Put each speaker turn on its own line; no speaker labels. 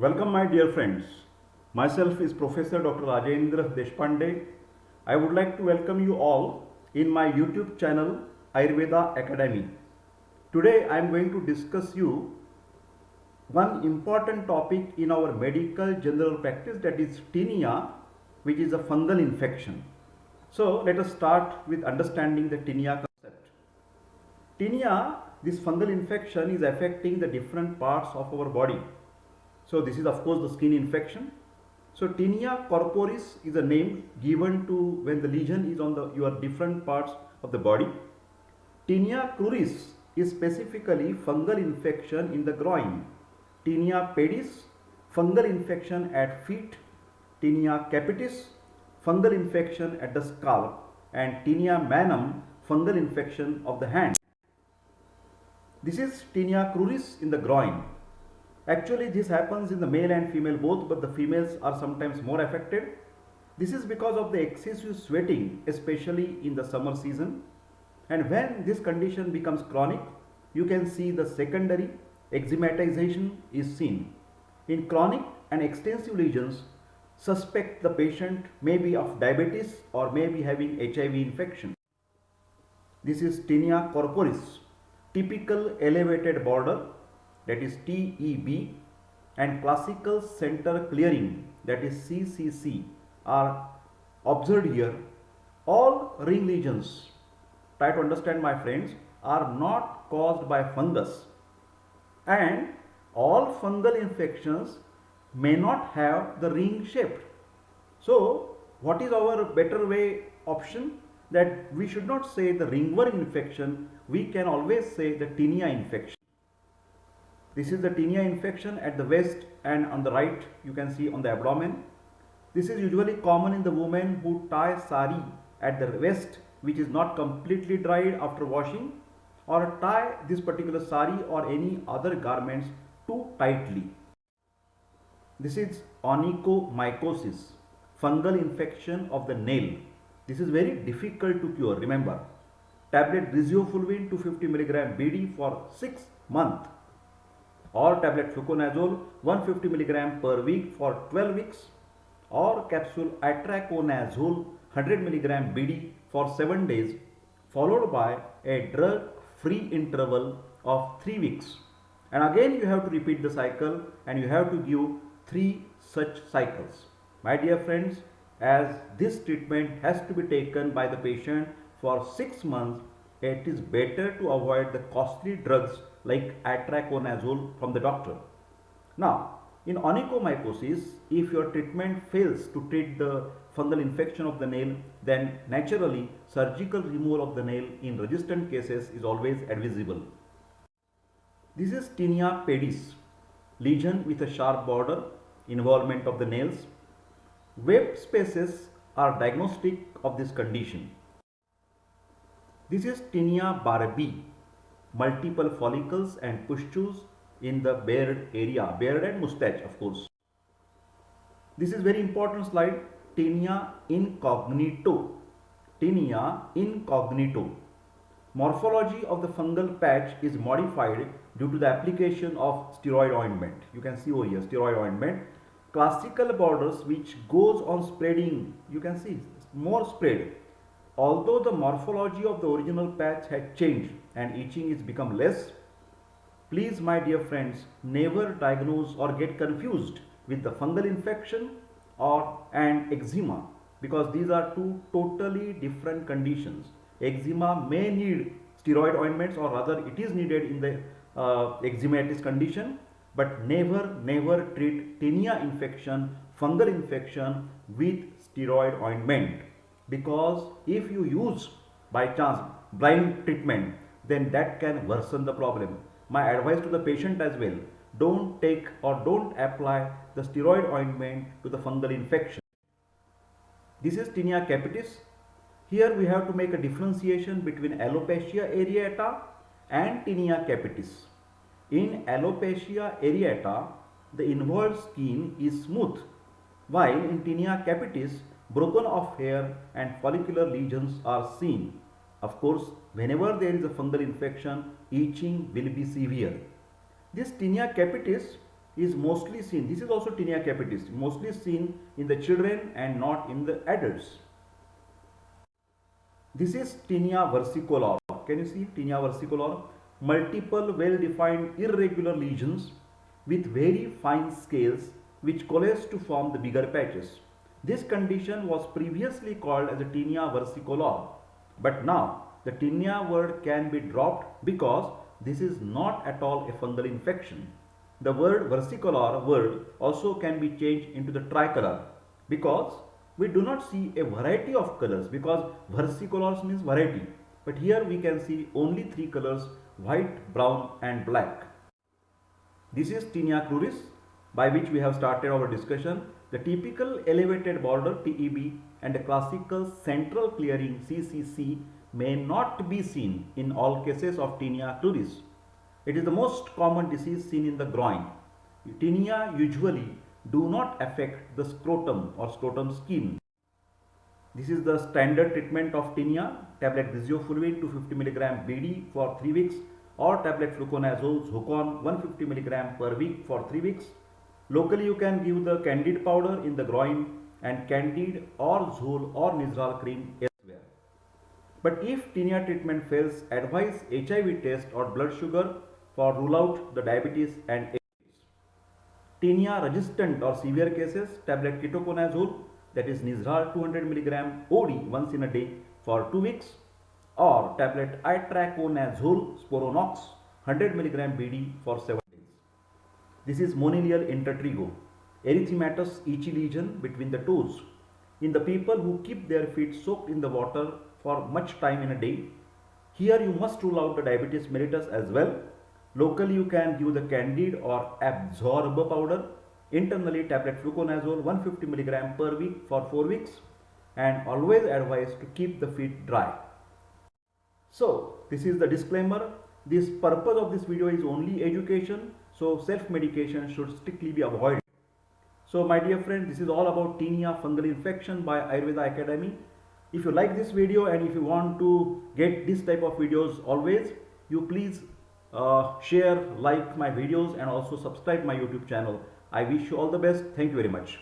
Welcome, my dear friends. Myself is Professor Dr. Rajendra Deshpande. I would like to welcome you all in my YouTube channel Ayurveda Academy. Today I am going to discuss you one important topic in our medical general practice, that is tinea, which is a fungal infection. So let us start with understanding the tinea concept. Tinea, this fungal infection, is affecting the different parts of our body. So this is of course the skin infection. So tinea corporis is a name given to when the lesion is on your different parts of the body. Tinea cruris is specifically fungal infection in the groin. Tinea pedis, fungal infection at feet. Tinea capitis, fungal infection at the scalp. And tinea manum, fungal infection of the hand. This is tinea cruris in the groin. Actually, this happens in the male and female both, but the females are sometimes more affected. This is because of the excessive sweating, especially in the summer season. And when this condition becomes chronic, you can see the secondary eczematization is seen. In chronic and extensive lesions, suspect the patient may be of diabetes or may be having HIV infection. This is tinea corporis, typical elevated border, that is TEB, and classical center clearing, that is CCC, are observed here. All ring lesions, try to understand my friends, are not caused by fungus, and all fungal infections may not have the ring shaped. So what is our better way option? That we should not say the ringworm infection, we can always say the tinea infection. This is the tinea infection at the waist, and on the right you can see on the abdomen. This is usually common in the women who tie sari at the waist which is not completely dried after washing, or tie this particular sari or any other garments too tightly. This is onychomycosis, fungal infection of the nail. This is very difficult to cure. Remember, tablet Griseofulvin 250 mg BD for 6 months, or tablet fluconazole 150 mg per week for 12 weeks, or capsule itraconazole 100 mg BD for 7 days, followed by a drug free interval of 3 weeks. And again you have to repeat the cycle, and you have to give 3 such cycles. My dear friends, as this treatment has to be taken by the patient for 6 months, it is better to avoid the costly drugs like itraconazole from the doctor. Now, in onychomycosis, if your treatment fails to treat the fungal infection of the nail, then naturally surgical removal of the nail in resistant cases is always advisable. This is tinea pedis, lesion with a sharp border, involvement of the nails. Web spaces are diagnostic of this condition. This is tinea barbae, multiple follicles and pustules in the beard area, beard and mustache of course. This is very important slide, tinea incognito. Tinea incognito. Morphology of the fungal patch is modified due to the application of steroid ointment. You can see over here steroid ointment. Classical borders which goes on spreading, you can see more spread. Although the morphology of the original patch had changed and itching is become less, please my dear friends, never diagnose or get confused with the fungal infection and eczema, because these are two totally different conditions. Eczema may need steroid ointments, or rather it is needed in the eczematous condition, but never treat tinea infection, fungal infection with steroid ointment, because if you use by chance blind treatment, then that can worsen the problem. My advice to the patient as well, don't take or don't apply the steroid ointment to the fungal infection. This is tinea capitis. Here we have to make a differentiation between alopecia areata and tinea capitis. In alopecia areata, the involved skin is smooth, while in tinea capitis, broken off hair and follicular lesions are seen. Of course, whenever there is a fungal infection, itching will be severe. This tinea capitis is mostly seen, this is also tinea capitis, mostly seen in the children and not in the adults. This is tinea versicolor. Can you see tinea versicolor? Multiple well-defined irregular lesions with very fine scales which coalesce to form the bigger patches. This condition was previously called as a tinea versicolor, but now the tinea word can be dropped because this is not at all a fungal infection. The word versicolor word also can be changed into the tricolor because we do not see a variety of colors, because versicolors means variety, but here we can see only three colors: white, brown and black. This is tinea cruris, by which we have started our discussion. The typical elevated border TEB and a classical central clearing CCC may not be seen in all cases of tinea cruris. It is the most common disease seen in the groin. Tinea usually do not affect the scrotum or scrotum skin. This is the standard treatment of tinea: tablet griseofulvin 250 mg BD for 3 weeks or tablet fluconazole Zocon 150 mg per week for 3 weeks. Locally you can give the Candid powder in the groin and Candid or Zol or Nizral cream elsewhere. But if tinea treatment fails, advise HIV test or blood sugar for rule out the diabetes and AIDS. Tinea resistant or severe cases, tablet ketoconazole, that is Nizral 200 mg OD once in a day for 2 weeks, or tablet itraconazole Sporonox 100 mg BD for 7 days. This is monilial intertrigo, erythematous itchy lesion between the toes. In the people who keep their feet soaked in the water for much time in a day, here you must rule out the diabetes mellitus as well. Locally you can give the Candid or Absorb powder. Internally tablet fluconazole 150 mg per week for 4 weeks, and always advise to keep the feet dry. So this is the disclaimer. This purpose of this video is only education, so self-medication should strictly be avoided. So my dear friend, this is all about tinea fungal infection by Ayurveda Academy. If you like this video and if you want to get this type of videos always, you please share, like my videos and also subscribe my YouTube channel. I wish you all the best. Thank you very much.